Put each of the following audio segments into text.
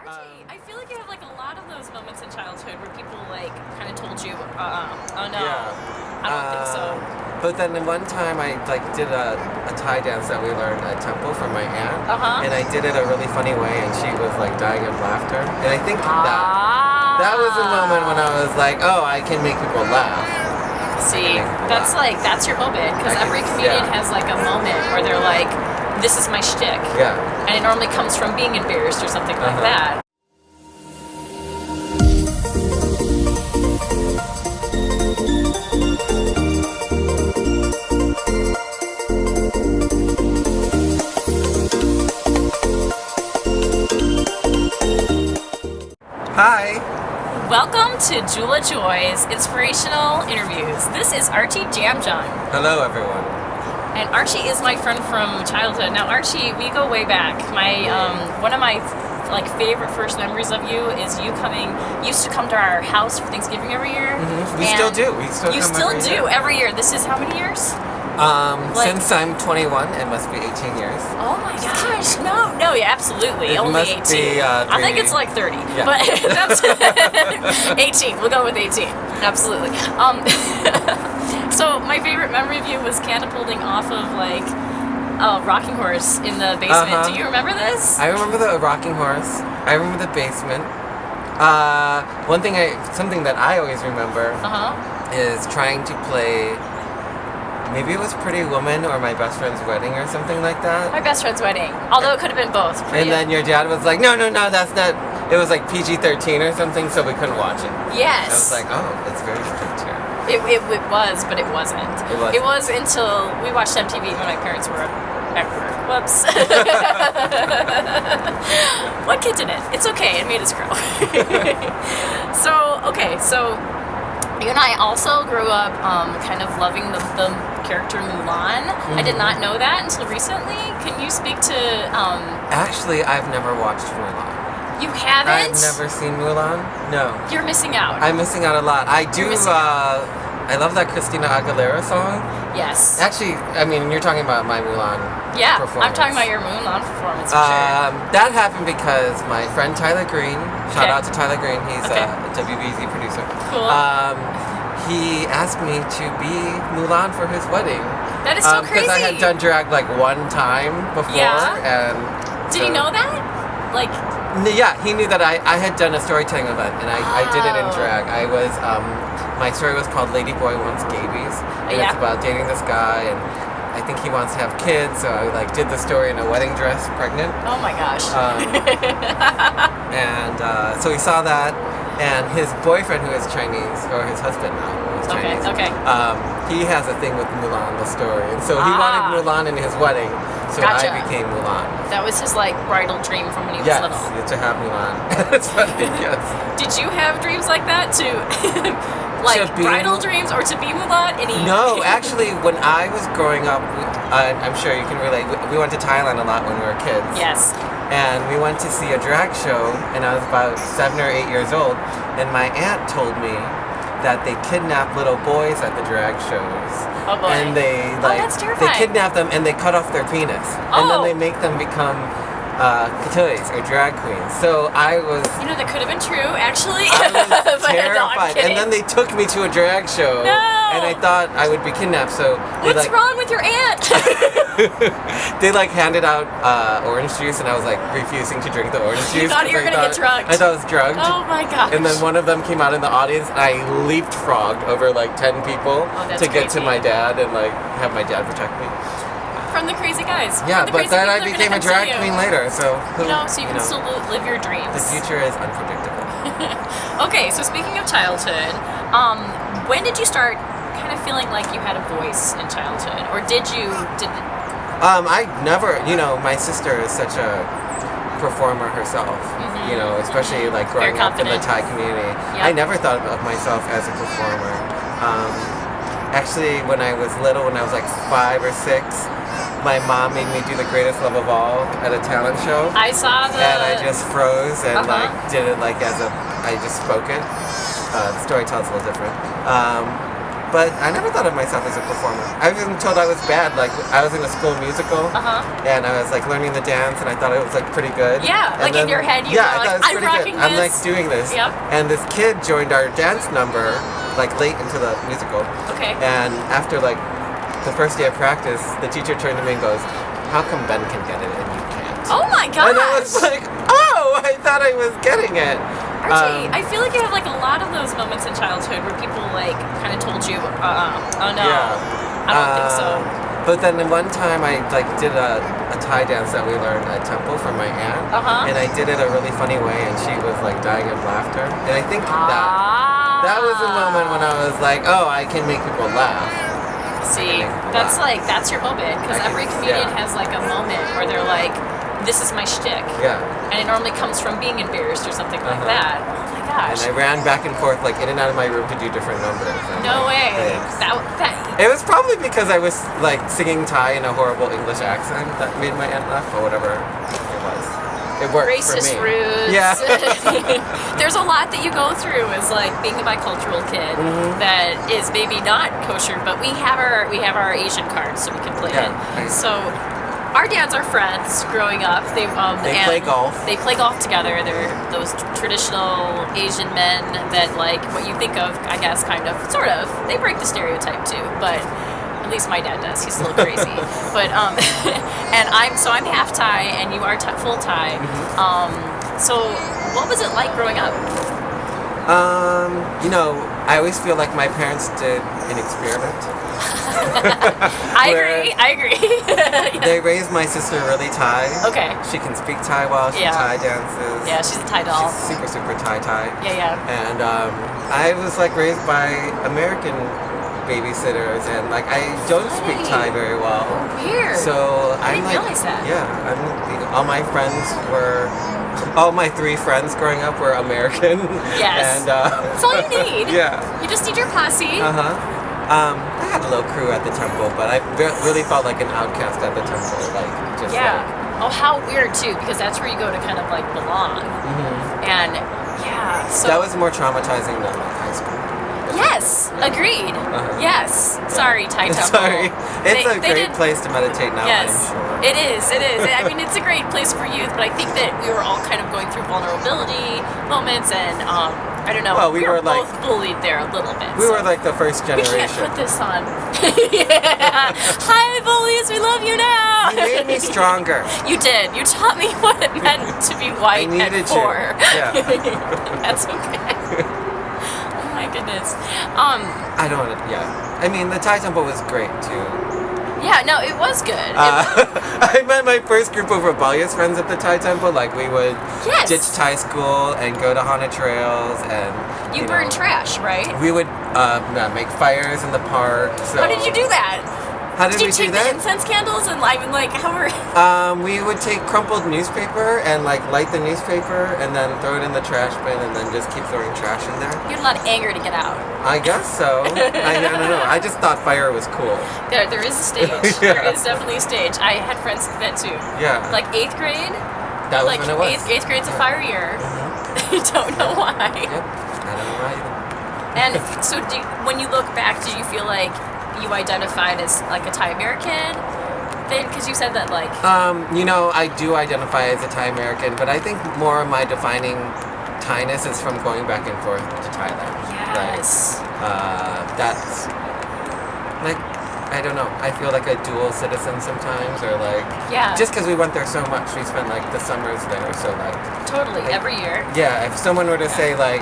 Archie, I feel like you have like a lot of those moments in childhood where people like kind of told you, oh no, I don't think so. But then one time I like did a Thai dance that we learned at temple from my aunt, and I did it a really funny way, and she was like dying of laughter. And I think that was a moment when I was like, oh, I can make people laugh. See, that's your moment, because every comedian has like a moment where they're like, this is my shtick. Yeah. And it normally comes from being embarrassed or something like that. Hi. Welcome to Jula Joys Inspirational Interviews. This is Archy Jamjun. Hello, everyone. And Archie is my friend from childhood. Now, Archie, we go way back. My one of my like favorite first memories of you is you used to come to our house for Thanksgiving every year. We still do. You still do every year. This is how many years? Since I'm 21, it must be 18 years. Oh my gosh! No, yeah, absolutely. It only must 18. Be, I think it's like 30, but that's 18. We'll go with 18. Absolutely. So my favorite memory of you was catapulting off of like a rocking horse in the basement. Do you remember this? I remember the rocking horse. I remember the basement. Something that I always remember is trying to play. Maybe it was Pretty Woman or My Best Friend's Wedding or something like that. My Best Friend's Wedding. Although it could have been both. And then your dad was like, no, that's not. It was like PG-13 or something, so we couldn't watch it. Yes. I was like, oh, it's very strict here. It was, but it wasn't. It was until we watched MTV when my parents were at work. Whoops. What kid didn't? It's okay. It made us grow. So you and I also grew up kind of loving the character Mulan. I did not know that until recently. Can you speak to... Actually, I've never watched Mulan. You haven't? I've never seen Mulan. No. You're missing out. I'm missing out a lot. I do... I love that Christina Aguilera song. Yes. Actually, I mean, you're talking about my Mulan performance. I'm talking about your Mulan performance for sure. That happened because my friend Tyler Green, shout out to Tyler Green, he's a WBZ producer. Cool. He asked me to be Mulan for his wedding. That is so crazy. Because I had done drag like one time before. Yeah. And did he know that? Like... Yeah, he knew that I had done a storytelling event, and I did it in drag. I was, my story was called Lady Boy Wants Scabies, and it's about dating this guy, and I think he wants to have kids, so I like did the story in a wedding dress, pregnant. Oh my gosh. And so he saw that, and his boyfriend, who is Chinese, or his husband now, who is Chinese, he has a thing with Mulan, the story, and so he wanted Mulan in his wedding, so I became Mulan. That was his like bridal dream from when he was little. Yes, to have Mulan. That's funny, yes. Did you have dreams like that too? Like bridal dreams or to be Mulan? No, actually, when I was growing up, I'm sure you can relate, we went to Thailand a lot when we were kids. Yes. And we went to see a drag show, and I was about 7 or 8 years old, and my aunt told me that they kidnap little boys at the drag shows. Oh boy. And they that's terrifying. they kidnap them and they cut off their penis. And then they make them become katoys or drag queens. So I was... You know, that could have been true, actually. I was terrified. No, and then they took me to a drag show. No! And I thought I would be kidnapped, so... What's wrong with your aunt? They like handed out orange juice, and I was like refusing to drink the orange juice. You thought you were going to get drugged. I thought I was drugged. Oh my gosh. And then one of them came out in the audience, and I leapfrogged over like 10 people to get to my dad and like have my dad protect me. From the crazy guys. Yeah, but then I became a drag queen later, so... so you can still live your dreams. The future is unpredictable. Okay, so speaking of childhood, when did you start kind of feeling like you had a voice in childhood? Or did you... I never, my sister is such a performer herself, especially like growing up in the Thai community. Yep. I never thought of myself as a performer. Actually, when I was little, when I was like 5 or 6, my mom made me do The Greatest Love of All at a talent show. I saw the... And I just froze and like did it like I just spoke it. The story tells a little different. but I never thought of myself as a performer. I was even told I was bad. Like, I was in a school musical, and I was like learning the dance, and I thought it was like pretty good. Yeah, and like then, in your head, you yeah, were like, I'm rocking this. I'm like doing this. Yep. And this kid joined our dance number like late into the musical. Okay. And after like the first day of practice, the teacher turned to me and goes, "How come Ben can get it and you can't?" Oh my gosh! And I was like, "Oh, I thought I was getting it." Archie, I feel like you have like a lot of those moments in childhood where people like kind of told you, oh no, I don't think so. But then one time I like did a Thai dance that we learned at temple from my aunt, and I did it a really funny way, and she was like dying of laughter. And I think that was a moment when I was like, oh, I can make people laugh. See, that's your moment, because every comedian has like a moment where they're like, this is my shtick. Yeah. And it normally comes from being embarrassed or something like that. Oh my gosh. And I ran back and forth like in and out of my room to do different numbers. No way. It was probably because I was like singing Thai in a horrible English accent that made my aunt laugh, or whatever it was. It worked Racist for me. roots. Yeah. There's a lot that you go through as like being a bicultural kid that is maybe not kosher, but we have our Asian cards so we can play it. So our dads are friends growing up. They play golf. They play golf together. They're those traditional Asian men that like what you think of, I guess, kind of, sort of. They break the stereotype too, but at least my dad does. He's a little crazy. But and I'm half Thai and you are full Thai. So what was it like growing up? You know, I always feel like my parents did an experiment. I agree. They raised my sister really Thai. Okay. She can speak Thai well. She Thai dances. Yeah, she's a Thai doll. She's super Thai. Yeah. And I was like raised by American babysitters, and like I don't speak Thai very well. Oh, weird. So I didn't realize that. Yeah, all my 3 friends growing up were American. Yes. And that's all you need. Yeah. You just need your posse. I had a little crew at the temple, but I really felt like an outcast at the temple. Like, just oh, how weird too, because that's where you go to kind of like belong. And so that was more traumatizing than like high school. Yes, agreed. Yes. Sorry, Thai temple. Sorry. It's a great place to meditate now. Yes, it is. I mean, it's a great place for youth, but I think that we were all kind of going through vulnerability moments, and I don't know. Well, we were both bullied there a little bit. We were like the first generation. We can't put this on. Hi, bullies. We love you now. You made me stronger. You did. You taught me what it meant to be white at 4. Yeah. That's okay. My goodness. I don't. Yeah. I mean, the Thai temple was great too. Yeah, no, it was good. I met my first group of rebellious friends at the Thai temple. Like, we would ditch Thai school and go to haunted trails, and you burn trash, right? We would make fires in the park. So how did you do that? How did we do that? Did you take the incense candles and like how were? We would take crumpled newspaper and like light the newspaper and then throw it in the trash bin and then just keep throwing trash in there. You had a lot of anger to get out. I guess so. I don't know. I just thought fire was cool. There is a stage. There is definitely a stage. I had friends do that too. Yeah. Like 8th grade. That was when it was. 8th grade's a fire year. I don't know why. Yep. I don't know why either. And so, when you look back, do you feel like you identified as like a Thai American? Then, because you said that like. You know, I do identify as a Thai American, but I think more of my defining Thainess is from going back and forth to Thailand. Yes. Right? That's like, I don't know. I feel like a dual citizen sometimes, or like. Yeah. Just because we went there so much, we spent like the summers there, so like. Totally, every year. Yeah, if someone were to say like.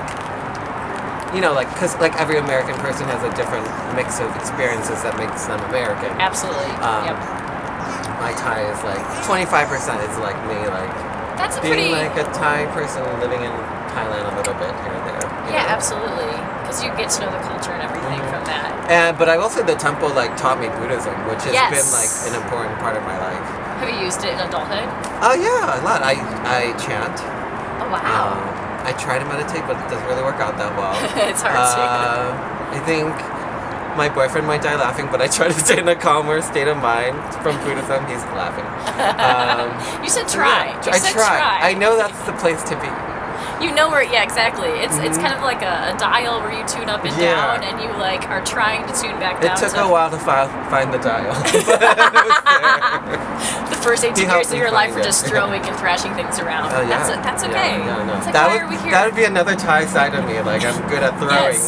You know, like, because like every American person has a different mix of experiences that makes them American. Absolutely. Yep. My Thai is like 25% is like me, like that's a being pretty like a Thai person living in Thailand a little bit here and there. Yeah, absolutely. Because you get to know the culture and everything from that. But I will say the temple like taught me Buddhism, which has been like an important part of my life. Have you used it in adulthood? Oh yeah, a lot. I chant. Oh wow. I try to meditate, but it doesn't really work out that well. It's hard to. I think my boyfriend might die laughing, but I try to stay in a calmer state of mind. From Buddhism, he's laughing. You said try. Yeah, I try. I know that's the place to be. You know where, yeah, exactly. It's kind of like a dial where you tune up and down, and you like are trying to tune back down. It took a while to find the dial, but it was there. The first 18 years of your life were just throwing and thrashing things around. Oh, yeah. That's okay. Yeah, no. It's like, why are we here? That would be another Thai side of me. Like, I'm good at throwing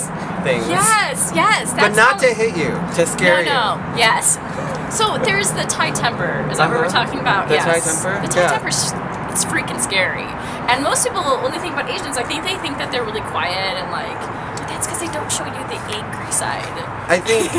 things. Yes. But not to hit you, to scare you. No. Yes. So there's the Thai temper. Is that what we're talking about? The Thai temper? The Thai temper, it's freaking scary. And most people, when they think about Asians, I think they think that they're really quiet and like, but that's because they don't show you the angry side. I think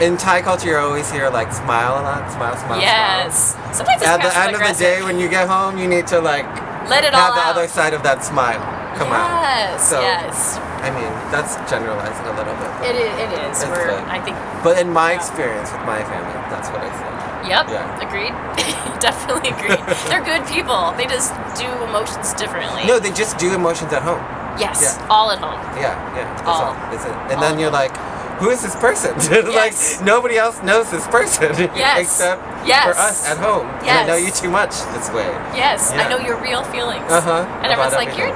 in Thai culture, you always hear like smile a lot. Smile. Yes. Sometimes it's at the end of the day, when you get home, you need to like let it all have the out. other side of that smile come out. Yes. I mean, that's generalizing a little bit. It is. I think. But in my experience with my family, that's what I think. Yep. Yeah. Agreed. Definitely agreed. They're good people. They just do emotions differently. No, they just do emotions at home. Yes. Yeah. All at home. Yeah. That's all. Is it? And all then you're like, who is this person? Like, nobody else knows this person except for us at home. Yes. And I know you too much this way. Yes. Yeah. I know your real feelings. And everyone's like, everything.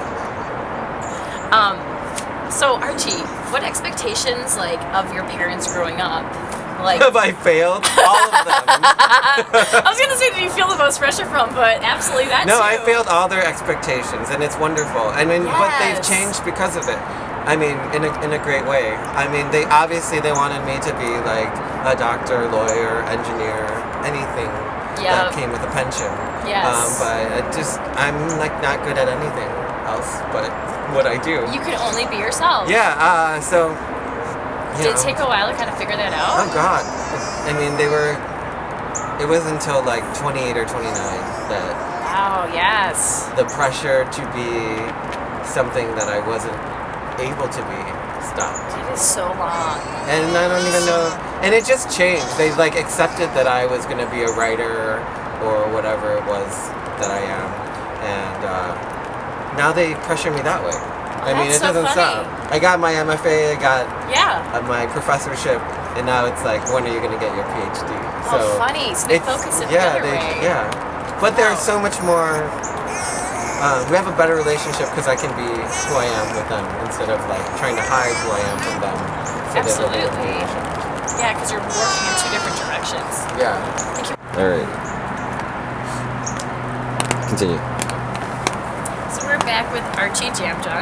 So Archie, what expectations like of your parents growing up? Like, have I failed? All of them. I was gonna say, did you feel the most pressure from? But absolutely that No, too. I failed all their expectations, and it's wonderful. I mean, but they've changed because of it. I mean, in a great way. I mean, they wanted me to be like a doctor, lawyer, engineer, anything that came with a pension. Yes. But I'm like not good at anything else but what I do. You can only be yourself. Yeah. So. Did it take a while to kind of figure that out? Oh God. I mean, it was until like 28 or 29 that. Wow. Yes. The pressure to be something that I wasn't able to be stopped. It is so long. And I don't even know. And it just changed. They like accepted that I was going to be a writer or whatever it was that I am, and now they pressure me that way. I mean, it doesn't stop. I got my MFA, I got my professorship, and now it's like, when are you going to get your PhD? So funny. So they focus it the other way. Yeah. But there's so much more. We have a better relationship because I can be who I am with them instead of like trying to hide who I am from them. So absolutely. Yeah, because you're working in two different directions. Yeah. All right. Continue. So we're back with Archy Jamjun,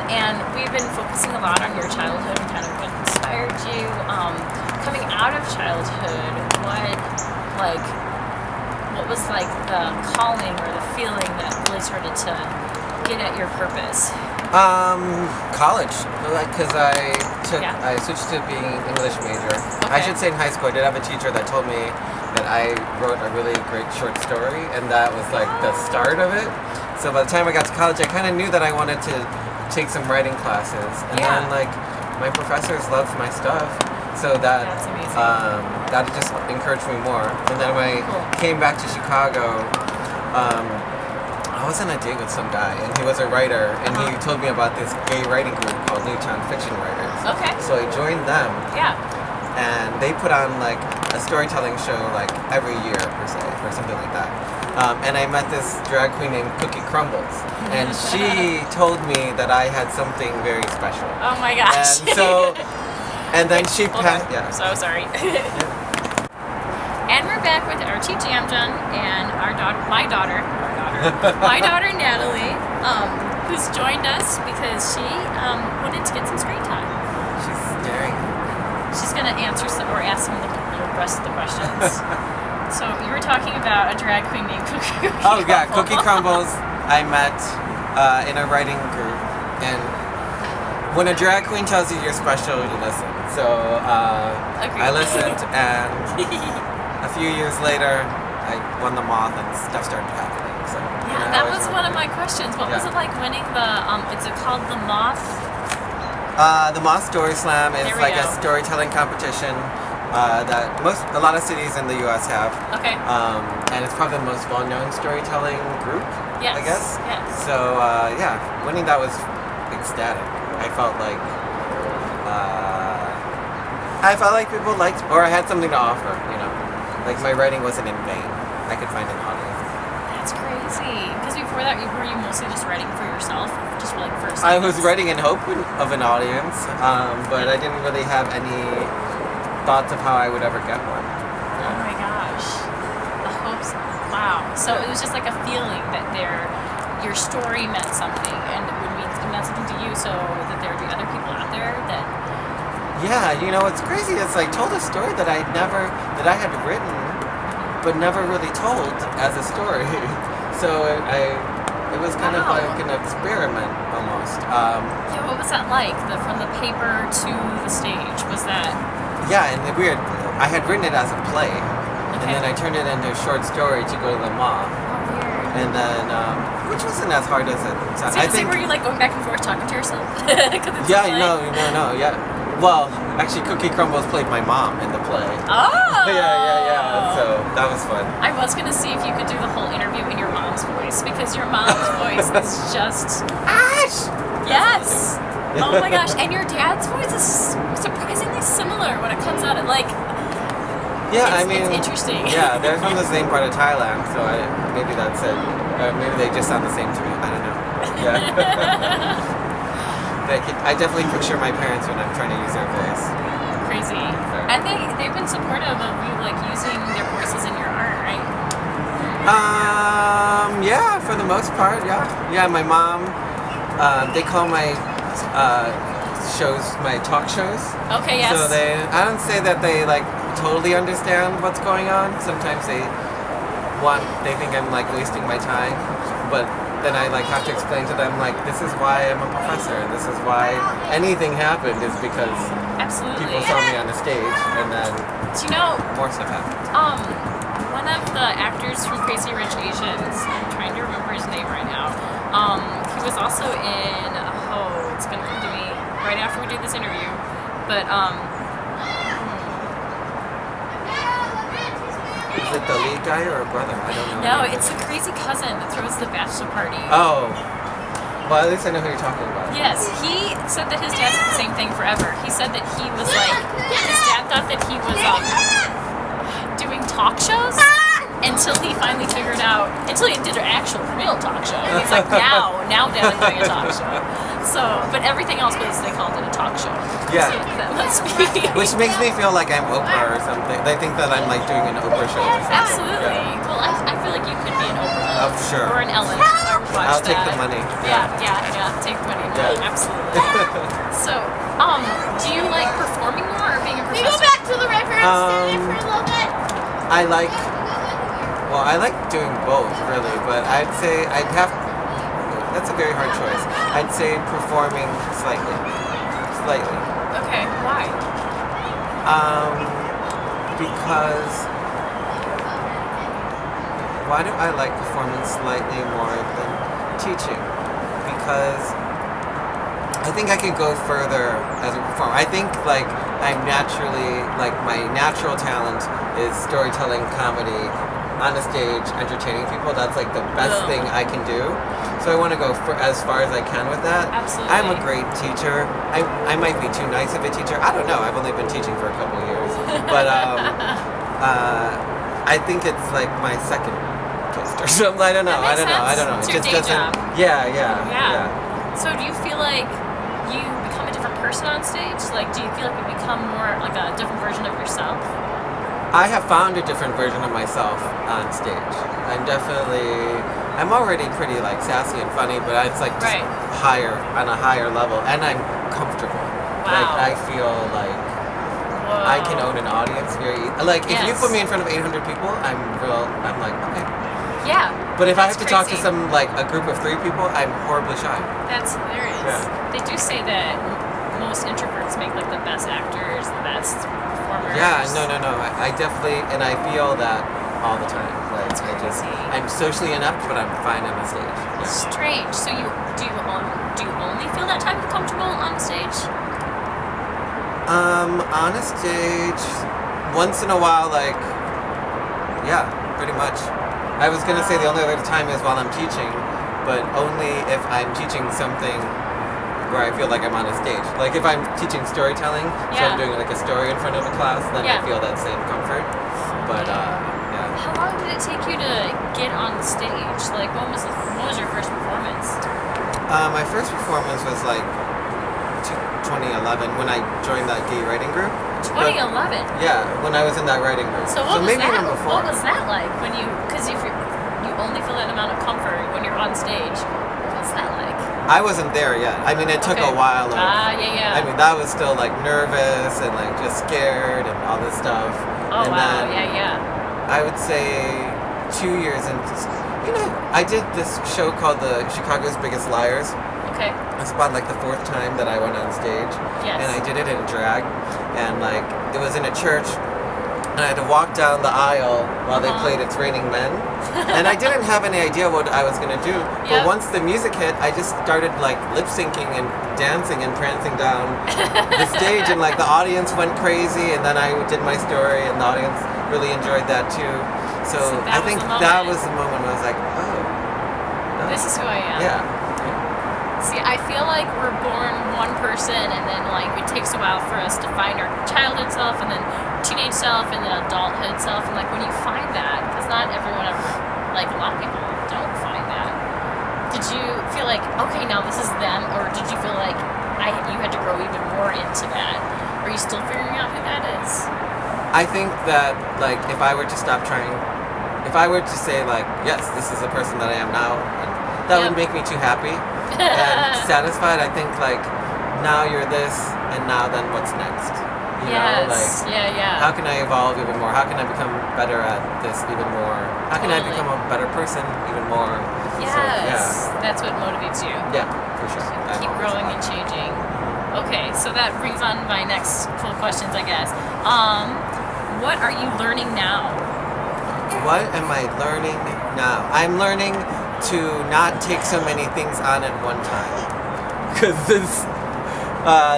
and we've been focusing a lot on your childhood and kind of what inspired you. Coming out of childhood, what was like the calling or the feeling that really started to get at your purpose? College, like, because I switched to being English major. I should say in high school, I did have a teacher that told me that I wrote a really great short story, and that was like the start of it. So by the time I got to college, I kind of knew that I wanted to take some writing classes, and then like my professors loved my stuff, so that that just encouraged me more. And then when I came back to Chicago, I was on a date with some guy, and he was a writer, and he told me about this gay writing group called Newtown Fiction Writers. Okay. So I joined them. Yeah. And they put on like a storytelling show like every year per se, or something like that. And I met this drag queen named Cookie Crumbles, and she told me that I had something very special. Oh my gosh! And then she passed. Yeah. So sorry. And we're back with Archy Jamjun and my daughter Natalie, who's joined us because she wanted to get some screen time. She's staring. She's gonna answer or ask some of the rest of the questions. So you were talking about a drag queen named Cookie Crumbles. Oh yeah, Cookie Crumbles. I met in a writing group, and when a drag queen tells you you're special, you listen. So I listened, and a few years later, I won the Moth, and stuff started happening. So that was one of my questions. What was it like winning the? Is it called the Moth? The Moth Story Slam is like a storytelling competition that a lot of cities in the U.S. have. Okay. And it's probably the most well-known storytelling group. Yes. I guess. Yes. So winning that was ecstatic. I felt like people liked, or I had something to offer. Like my writing wasn't in vain. I could find an audience. That's crazy because we've before that, were you mostly just writing for yourself, just like for I was assignments? writing in hope of an audience, but I didn't really have any thoughts of how I would ever get one. Oh my gosh, the hopes! Wow. So it was just like a feeling that your story meant something, and it meant something to you, so that there would be other people out there that. Yeah, what's crazy is I told a story that I had written, but never really told as a story. So it was kind of like an experiment almost. Yeah, what was that like? From the paper to the stage, was that? Yeah, and weird. I had written it as a play, Okay. and then I turned it into a short story to go to the mall. Oh, weird. And then, which wasn't as hard as it sounded. So were you like going back and forth talking to yourself? Yeah, no, yeah. Well, actually, Cookie Crumbles played my mom in the play. Oh! Yeah. So that was fun. I was gonna see if you could do the whole interview in your mom's voice, because your mom's voice is just Ash! yes. Oh my gosh! And your dad's voice is surprisingly similar when it comes out. Yeah, It's interesting. Yeah, they're from the same part of Thailand, so maybe that's it. Maybe they just sound the same to me. I don't know. Yeah. I definitely picture my parents when I'm trying to use their voice. Crazy. And they've been supportive of you like using their voices in your art, right? Yeah, for the most part, yeah. Yeah, my mom, they call my shows my talk shows. Okay, yes. So I don't say that they like totally understand what's going on. Sometimes they think I'm like wasting my time, but then I like have to explain to them like this is why I'm a professor, and this is why anything happened is because Absolutely. people saw me on the stage, and then more stuff happened. One of the actors from Crazy Rich Asians, I'm trying to remember his name right now. He was also in it's gonna come to me right after we do this interview, but Is it the lead guy or a brother? I don't know. no, it's the crazy cousin that throws the bachelor party. Oh. Well, at least I know who you're talking about. Yes, he said that his dad said the same thing forever. He said that he was like, his dad thought that he was doing talk shows until he finally figured out, until he did an actual real talk show. And he's like, now Dad, I'm doing a talk show. So, but everything else was, they called it a talk show. Yeah. So that must be. Which makes me feel like I'm Oprah or something. They think that I'm like doing an Oprah show or something. Absolutely. Yeah. Well, I feel like you could be an Oprah. Oh, sure. Or an Ellen. I would watch I'll that. take the money. Yeah, take the money. Yeah. Absolutely. So, do you like performing more or being a Can we professor? go back to the river and stay there for a little bit? I like doing both, really, but I'd say that's a very hard choice. I'd say performing slightly. Okay, why? Because why do I like performing slightly more than teaching? Because I think I could go further as a performer. I think like I'm naturally, like my natural talent is storytelling, comedy, on a stage, entertaining people. That's like the best thing I can do. So I want to go as far as I can with that. Absolutely. I'm a great teacher. I might be too nice of a teacher. I don't know. I've only been teaching for a couple of years. But I think it's like my second gift or something. I don't know. That makes I don't sense. know. It's It your just day doesn't. job. Yeah. So do you feel like you become a different person on stage? Like, do you feel like you become more like a different version of yourself? I have found a different version of myself on stage. I'm already pretty like sassy and funny, but it's like just higher, on a higher level, and I'm comfortable. Wow. Like I feel like I can own an audience like if you put me in front of 800 people, I'm like, okay. Yeah. But if I have to talk to crazy. some like a group of 3 people, I'm horribly shy. That's hilarious. Yeah. They do say that most introverts make like the best actors, the best performers. Yeah, no. I definitely, and I feel that all the time. Like I'm socially inept, but I'm fine on the stage. Yeah. Strange. So do you only feel that type of comfortable on stage? On a stage, once in a while, like, yeah, pretty much. I was gonna say the only other time is while I'm teaching, but only if I'm teaching something where I feel like I'm on a stage. Like if I'm teaching storytelling, so I'm doing like a story in front of a class, then I feel that same comfort. But yeah. how long did it take you to get on stage? Like, what was your first performance? My first performance was like 2011 when I joined that gay writing group. 2011? Yeah, when I was in that writing group. So what was maybe that? even before. What was that like when because if you only feel that amount of comfort when you're on stage, what's that like? I wasn't there yet. I mean, it took a while. Yeah. I mean, that was still like nervous and like just scared and all this stuff. Oh, and wow. then, Yeah. I would say 2 years into, I did this show called the Chicago's Biggest Liars. Okay. It's about like the 4th time that I went on stage. Yes. And I did it in drag. And like, it was in a church. And I had to walk down the aisle while they played It's Raining Men. And I didn't have any idea what I was going to do. But once the music hit, I just started like lip syncing and dancing and prancing down the stage. And like the audience went crazy. And then I did my story and the audience really enjoyed that too. So I think that was the moment when I was like, oh. This is who I am. Yeah. See, I feel like we're born one person and then like it takes a while for us to find our childhood self and then teenage self and then adulthood self. And like when you find that, because not everyone ever, like a lot of people don't find that. Did you feel like, okay, now this is them? Or did you feel like you had to grow even more into that? Are you still figuring out who that is? I think that like if I were to stop trying, if I were to say like, yes, this is the person that I am now, and that would make me too happy and satisfied. I think like now you're this and now then what's next? You know, like how can I evolve even more? How can I become better at this even more? How can I become a better person even more? Yes, that's what motivates you. Yeah, for sure. Keep growing and changing. Okay, so that brings on my next full questions, I guess. What are you learning now? What am I learning now? I'm learning to not take so many things on at one time. Because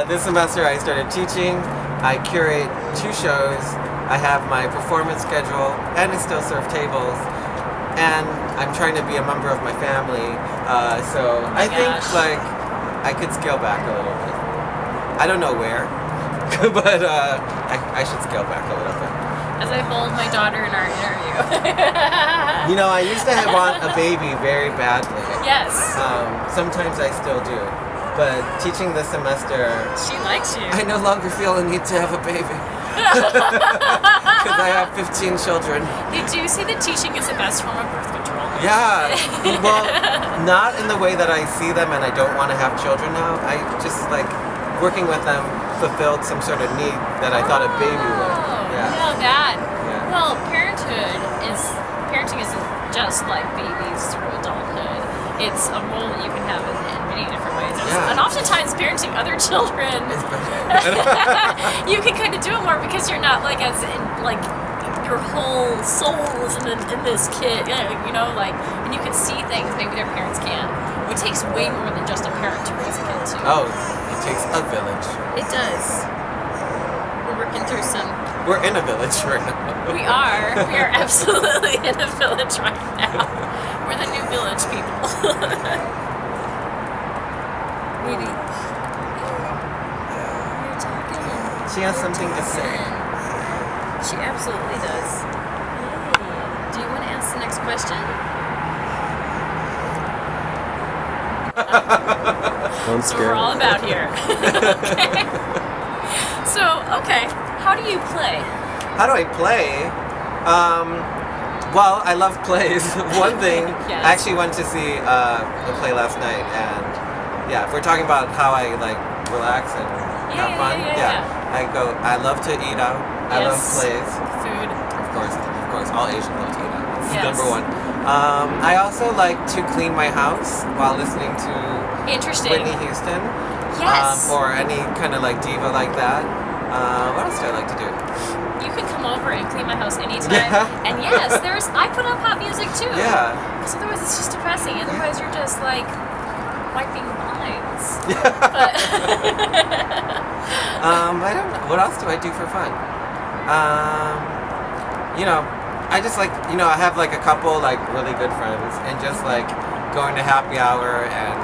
this semester I started teaching. I curate 2 shows. I have my performance schedule, and I still serve tables. And I'm trying to be a member of my family. So I think like I could scale back a little bit. I don't know where, but I should scale back a little bit. As I hold my daughter in our interview. I used to want a baby very badly. Yes. Sometimes I still do. But teaching this semester... She likes you. I no longer feel a need to have a baby. Because I have 15 children. They do say that teaching is the best form of birth control. Yeah. Well, not in the way that I see them and I don't want to have children now. I just like working with them fulfilled some sort of need that I thought a baby would. Know that. Yeah. Well, parenting isn't just like babies through adulthood. It's a role that you can have in many different ways. Yeah. And oftentimes parenting other children, you can kind of do it more because you're not like as in like your whole soul is in this kid, and you can see things maybe their parents can't. It takes way more than just a parent to raise a kid too. Oh, it takes a village. It does. We're working through some. We're in a village right now. We are. We are absolutely in a village right now. We're the new village people. Maybe. You're talking. She has something to say. She absolutely does. Hey, do you want to ask the next question? Don't So we're all about here. Okay. So, how do you play? How do I play? Well, I love plays. One thing, Yes. I actually went to see the play last night, and if we're talking about how I like relax and have fun, I love to eat out. I love plays. Food. Of course, all Asians love to eat out. It's Yes. number one. I also like to clean my house while listening to Whitney Houston. Yes. Or any kind of like diva like that. What else do I like to do? You can come over and clean my house anytime. Yeah. And yes, I put on pop music too. Yeah. Because otherwise it's just depressing. Otherwise you're just like wiping lines. But I don't know. What else do I do for fun? I just like, I have like a couple like really good friends and just like going to happy hour and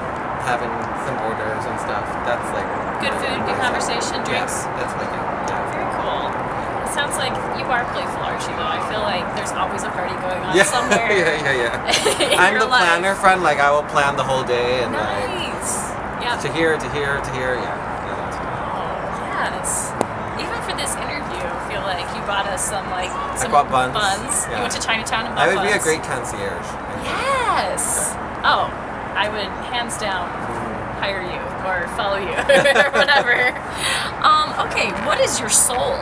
having some orders and stuff. That's like good food, good conversation, drinks. Yeah, that's my thing. Yeah. Very cool. sounds like you are playful, Archie, though. I feel like there's always a party going on Yeah, somewhere. yeah. in I'm your the life. planner friend. Like I will plan the whole day and Nice. Yeah. to here, to here, to here. Yeah. Oh, yes. Even for this interview, I feel like you bought us some bought buns. You Yeah. went to Chinatown and bought I would be a buns. great concierge. Yes. Oh, I would hands down hire you or follow you or whatever. Okay, what is your soul?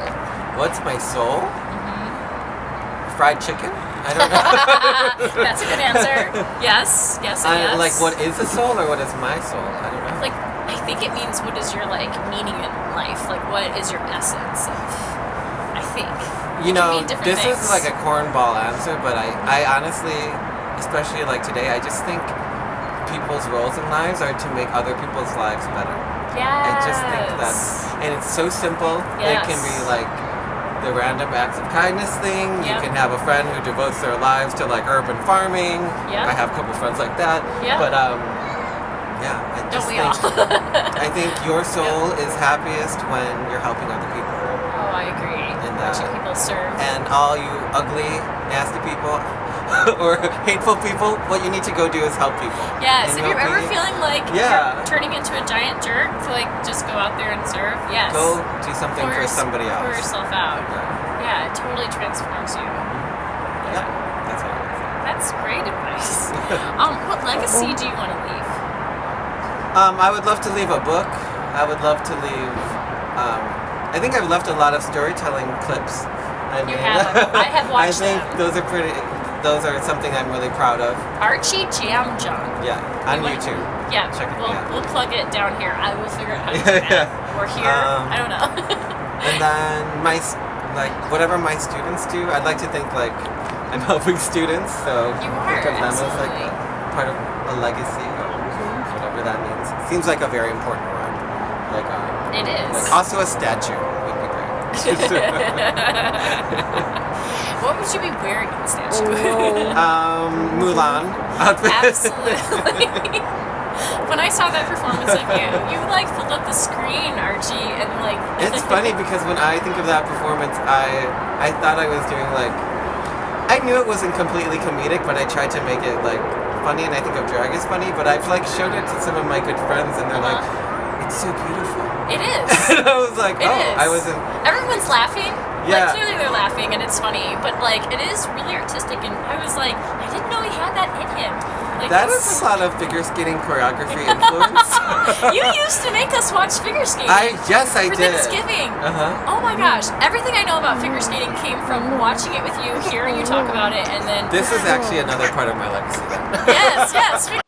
What's my soul? Mm-hmm. Fried chicken? I don't know. That's a good answer. Yes, yes, and yes. Like, what is a soul or what is my soul? I don't know. Like, I think it means what is your meaning in life? Like, what is your essence of? I think. You know, mean different this things. is like a cornball answer, but I honestly, especially like today, I just think people's roles in lives are to make other people's lives better. Yes. I just think and it's so simple. Yes. It can be like the random acts of kindness thing. You Yep. can have a friend who devotes their lives to like urban farming. Yep. I have a couple friends like that. Yep. But yeah, I Don't just we think all? I think your soul is happiest when you're helping other people. Oh, I agree. And, Watching people serve. And all you ugly, nasty people or hateful people, what you need to go do is help people. Yes, And if you're ever be- feeling like Yeah. you're turning into a giant jerk, to just go out there and serve. Yes. Go do something for somebody else. Pour yourself out. Yeah. Yeah, it totally transforms you. Yeah, that's all. That's great advice. What legacy do you want to leave? I would love to leave a book. I would love to leave. I think I've left a lot of storytelling clips. I mean, I have watched I think them. those are pretty. Those are something I'm really proud of. Archy Jamjun. Yeah, on You want- YouTube. Yeah, Check it we'll, out. we'll plug it down here. I will figure out how to do Yeah. that. Or here. I don't know. And then whatever my students do, I'd like to think like I'm helping students. So You think are, of them as like absolutely. a part of a legacy or whatever that means. Seems like a very important word. It is. Also a statue would be great. What would you be wearing in the statue? Mulan outfit. Absolutely. When I saw that performance of you filled up the screen, Archie, and It's funny because when I think of that performance, I thought I was doing I knew it wasn't completely comedic, but I tried to make it funny, and I think of drag as funny. But I've showed it to some of my good friends, and they're like, "It's so beautiful." It is. And I was like, It is. I wasn't. Everyone's laughing. Yeah. Clearly they're laughing, and it's funny, but it is really artistic. And I was like, I didn't know he had that in him. That is a lot of figure skating choreography influence. You used to make us watch figure skating. Yes, I for did. Thanksgiving. Uh-huh. Oh my gosh! Everything I know about figure skating came from watching it with you, hearing you talk about it, and then This is actually another part of my legacy then. yes.